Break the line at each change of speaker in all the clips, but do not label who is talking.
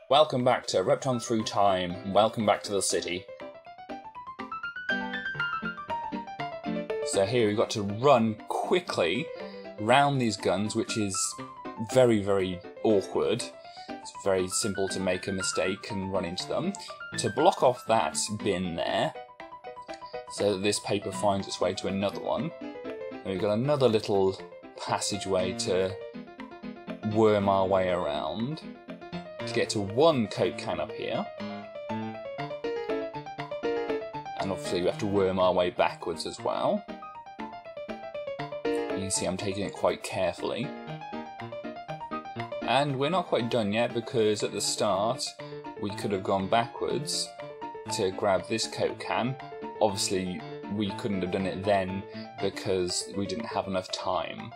Welcome back to Repton Thru time, and welcome back to the city. So here we've got to run quickly round these guns, which is very, very awkward. It's very simple to make a mistake and run into them. To block off that bin there, so that this paper finds its way to another one. And we've got another little passageway to worm our way around to get to one Coke can up here. And obviously we have to worm our way backwards as well. You can see I'm taking it quite carefully. And we're not quite done yet, because at the start we could have gone backwards to grab this Coke can. Obviously we couldn't have done it then because we didn't have enough time.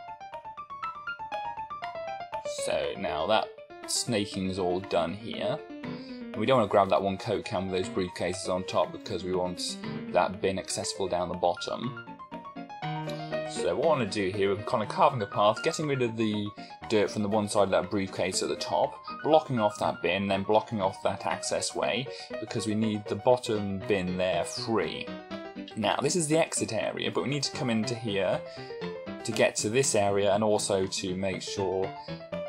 So now that snaking is all done here. We don't want to grab that one Coke can with those briefcases on top because we want that bin accessible down the bottom. So what I want to do here, we're kind of carving a path, getting rid of the dirt from the one side of that briefcase at the top, blocking off that bin, then blocking off that access way, because we need the bottom bin there free. Now this is the exit area, but we need to come into here to get to this area, and also to make sure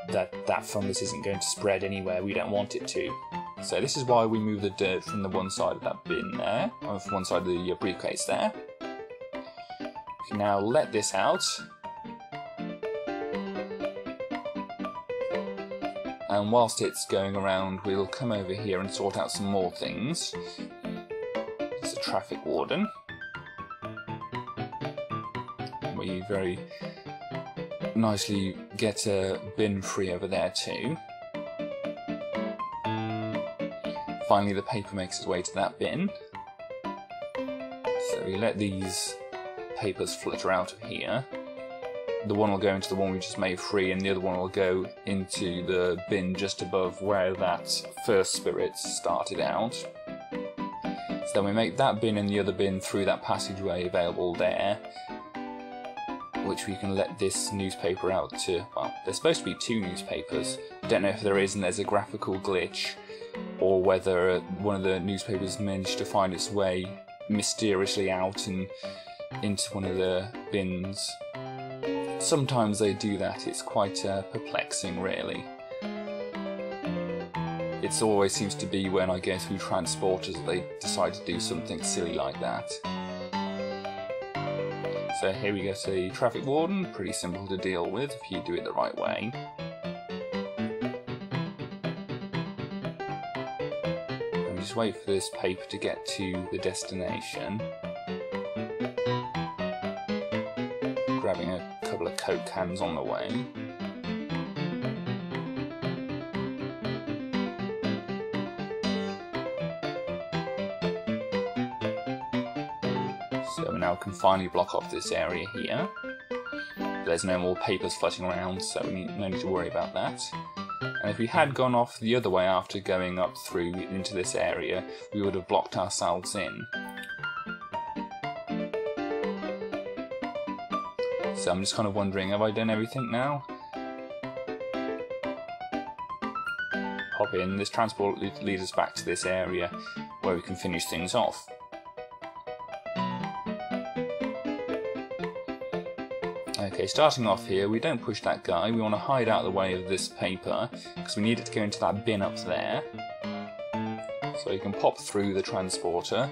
that that fungus isn't going to spread anywhere we don't want it to. So this is why we move the dirt from the one side of that bin there, or from one side of the briefcase there. We can now let this out. And whilst it's going around, we'll come over here and sort out some more things. There's a traffic warden. We very nicely get a bin free over there too. Finally the paper makes its way to that bin. So we let these papers flutter out of here. The one will go into the one we just made free, and the other one will go into the bin just above where that first spirit started out. So then we make that bin and the other bin through that passageway available there, which we can let this newspaper out to. Well, there's supposed to be two newspapers. I don't know if there is and there's a graphical glitch, or whether one of the newspapers managed to find its way mysteriously out and into one of the bins. Sometimes they do that. It's quite perplexing, really. It always seems to be when I go through transporters that they decide to do something silly like that. So here we go to the traffic warden, pretty simple to deal with if you do it the right way. And we just wait for this paper to get to the destination. Grabbing a couple of Coke cans on the way. So we now can finally block off this area here. There's no more papers floating around, so we no need to worry about that. And if we had gone off the other way after going up through into this area, we would have blocked ourselves in. So I'm just kind of wondering, have I done everything now? Hop in. This transport leads us back to this area where we can finish things off. Okay, starting off here, we don't push that guy. We want to hide out of the way of this paper because we need it to go into that bin up there. So you can pop through the transporter.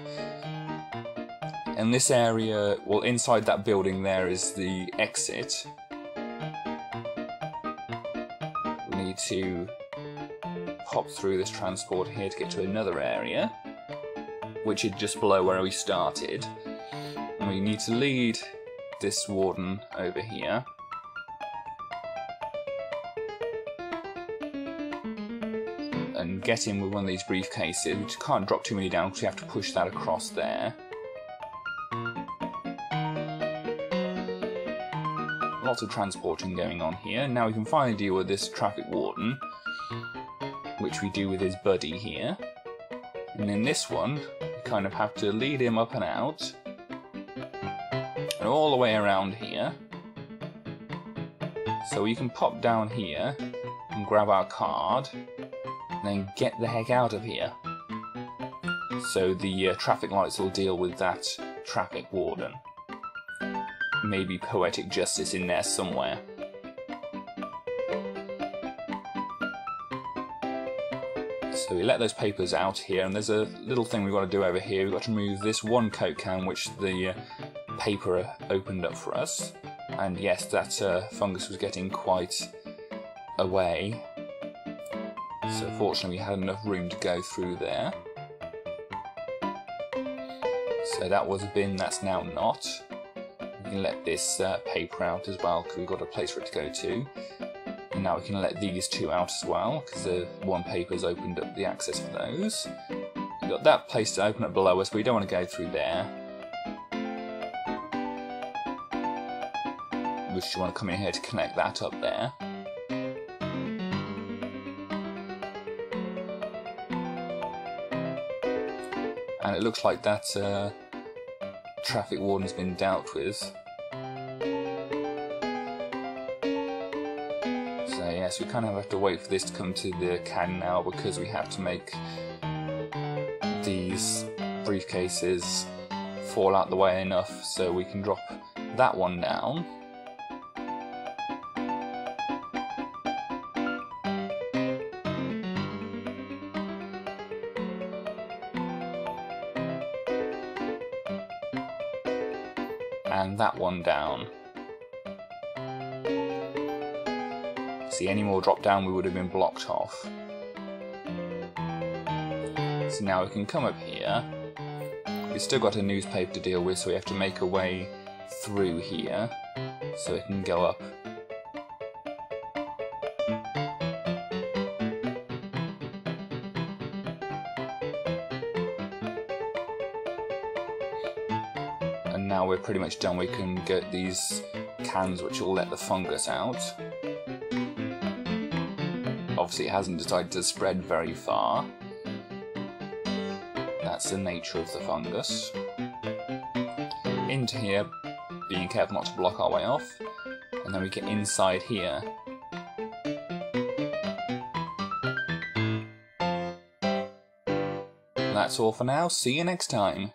And this area, well, inside that building there is the exit. We need to hop through this transport here to get to another area, which is just below where we started. And we need to lead this warden over here. And get in with one of these briefcases. We just can't drop too many down because we have to push that across there. Lots of transporting going on here. Now we can finally deal with this traffic warden, which we do with his buddy here. And in this one, we kind of have to lead him up and out, and all the way around here. So we can pop down here and grab our card, and then get the heck out of here. So the traffic lights will deal with that traffic warden. Maybe poetic justice in there somewhere. So we let those papers out here, and there's a little thing we've got to do over here. We've got to move this one Coke can which the paper opened up for us. And yes, that fungus was getting quite away. So fortunately we had enough room to go through there. So that was a bin, that's now not. We can let this paper out as well because we've got a place for it to go to. And now we can let these two out as well because the one paper's opened up the access for those. We've got that place to open up below us, but we don't want to go through there. We just want to come in here to connect that up there. And it looks like that traffic warden's been dealt with. So yes, we kind of have to wait for this to come to the can now because we have to make these briefcases fall out the way enough so we can drop that one down. And that one down. See, any more drop down we would have been blocked off. So now we can come up here. We've still got a newspaper to deal with, so we have to make a way through here so it can go up. Now we're pretty much done. We can get these cans which will let the fungus out. Obviously it hasn't decided to spread very far. That's the nature of the fungus. Into here, being careful not to block our way off, and then we get inside here. That's all for now. See you next time.